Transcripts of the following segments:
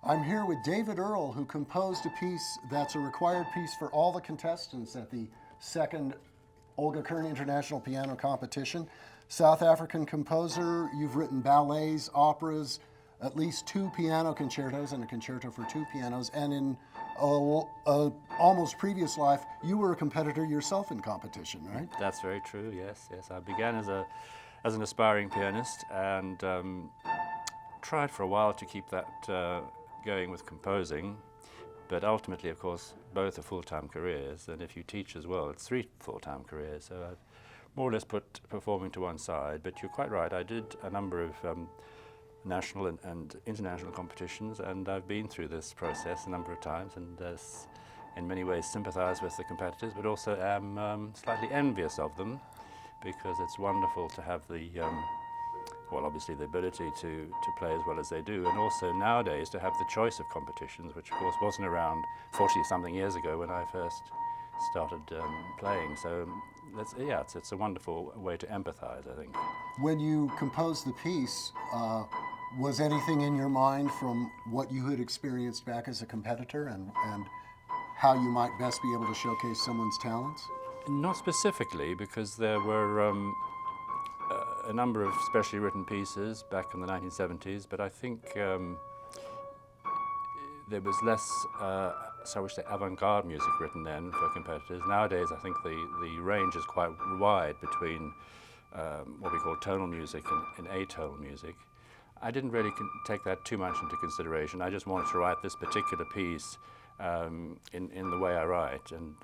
I'm here with David Earl, who composed a piece that's a required piece for all the contestants at the second Olga Kern International Piano Competition. South African composer, you've written ballets, operas, at least 2 piano concertos and a concerto for 2 pianos, and in a almost previous life, you were a competitor yourself in competition, right? That's very true, yes. I began as an aspiring pianist and tried for a while to keep that going with composing, but ultimately, of course, both are full-time careers, and if you teach as well, it's 3 full-time careers, so I've more or less put performing to one side. But you're quite right, I did a number of national and international competitions, and I've been through this process a number of times, and in many ways sympathize with the competitors, but also am slightly envious of them, because it's wonderful to have the well, obviously the ability to play as well as they do, and also nowadays to have the choice of competitions, which of course wasn't around 40-something years ago when I first started playing. So it's a wonderful way to empathize, I think. When you composed the piece, was anything in your mind from what you had experienced back as a competitor and how you might best be able to showcase someone's talents? Not specifically, because there were a number of specially written pieces back in the 1970s, but I think there was less, so I would say, avant-garde music written then for competitors. Nowadays, I think the range is quite wide between what we call tonal music and atonal music. I didn't really take that too much into consideration. I just wanted to write this particular piece in the way I write, and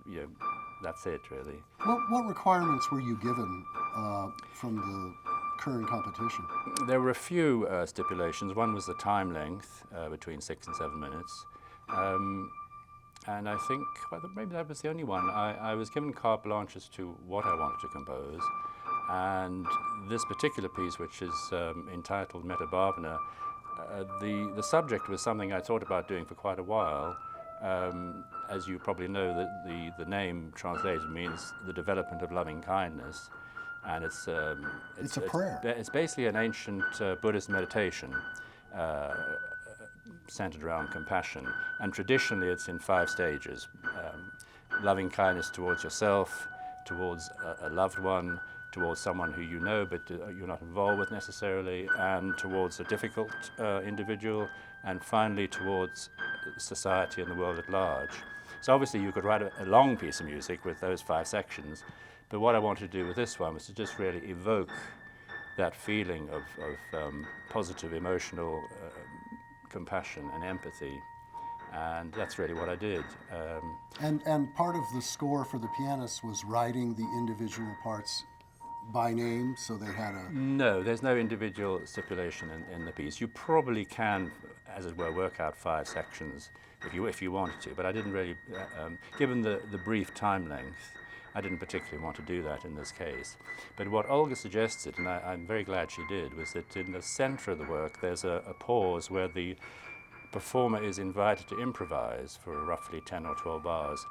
that's it, really. What requirements were you given from the Kern competition? There were a few stipulations. One was the time length, between 6 and 7 minutes. And I think, well, maybe that was the only one. I was given carte blanche as to what I wanted to compose. And this particular piece, which is entitled Meta Bhavana, the subject was something I thought about doing for quite a while. As you probably know, the name translated means the development of loving kindness, and it's a prayer. It's basically an ancient Buddhist meditation centered around compassion, and traditionally it's in 5 stages: loving kindness towards yourself, towards a loved one, towards someone who you know but you're not involved with necessarily, and towards a difficult individual, and finally towards society and the world at large. So obviously you could write a long piece of music with those 5 sections, but what I wanted to do with this one was to just really evoke that feeling of positive emotional compassion and empathy, and that's really what I did. And part of the score for the pianist was writing the individual parts by name, so they had a... No, there's no individual stipulation in the piece. You probably can, as it were, work out 5 sections if you wanted to, but I didn't really, given the brief time length, I didn't particularly want to do that in this case. But what Olga suggested, and I'm very glad she did, was that in the center of the work there's a pause where the performer is invited to improvise for roughly 10 or 12 bars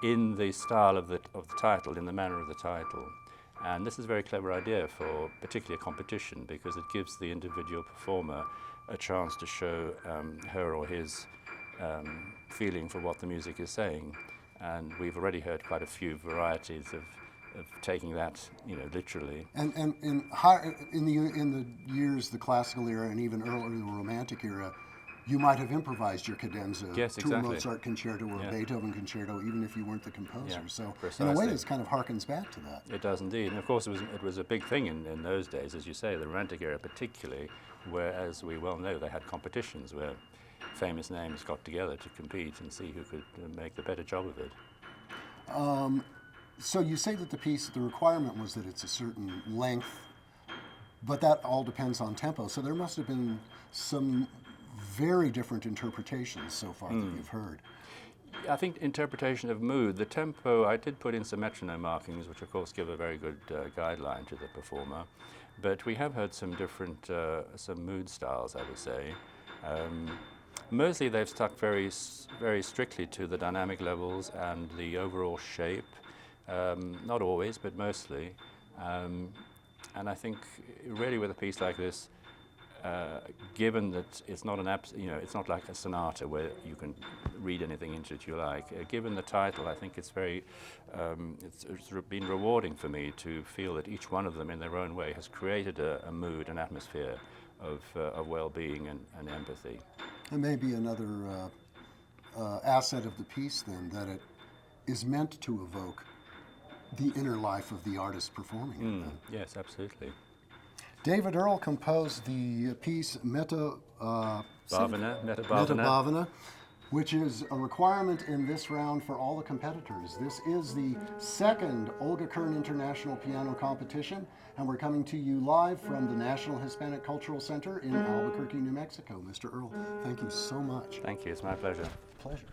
in the style of the title, in the manner of the title. And this is a very clever idea for particularly a competition, because it gives the individual performer a chance to show her or his feeling for what the music is saying. And we've already heard quite a few varieties of taking that, literally. And in the years, the classical era and even earlier the Romantic era, you might have improvised your cadenza yes, to exactly. a Mozart concerto or a Beethoven concerto, even if you weren't the composer. Yeah, so precisely. in a way, this kind of harkens back to that. It does indeed. And of course, it was a big thing in those days, as you say, the Romantic era particularly, where, as we well know, they had competitions where famous names got together to compete and see who could make the better job of it. So you say that the requirement was that it's a certain length, but that all depends on tempo. So there must have been some very different interpretations so far that you've heard. I think interpretation of mood, the tempo, I did put in some metronome markings, which of course give a very good guideline to the performer, but we have heard some different, some mood styles, I would say. Mostly they've stuck very strictly to the dynamic levels and the overall shape, not always, but mostly. And I think really with a piece like this, given that it's not it's not like a sonata where you can read anything into it you like. Given the title, I think it's very, it's been rewarding for me to feel that each one of them, in their own way, has created a mood, an atmosphere of well-being and empathy. And maybe another asset of the piece, then, that it is meant to evoke the inner life of the artist performing it. Then. Yes, absolutely. David Earl composed the piece Metta Bhavana, which is a requirement in this round for all the competitors. This is the second Olga Kern International Piano Competition, and we're coming to you live from the National Hispanic Cultural Center in Albuquerque, New Mexico. Mr. Earl, thank you so much. Thank you, it's my pleasure. Pleasure.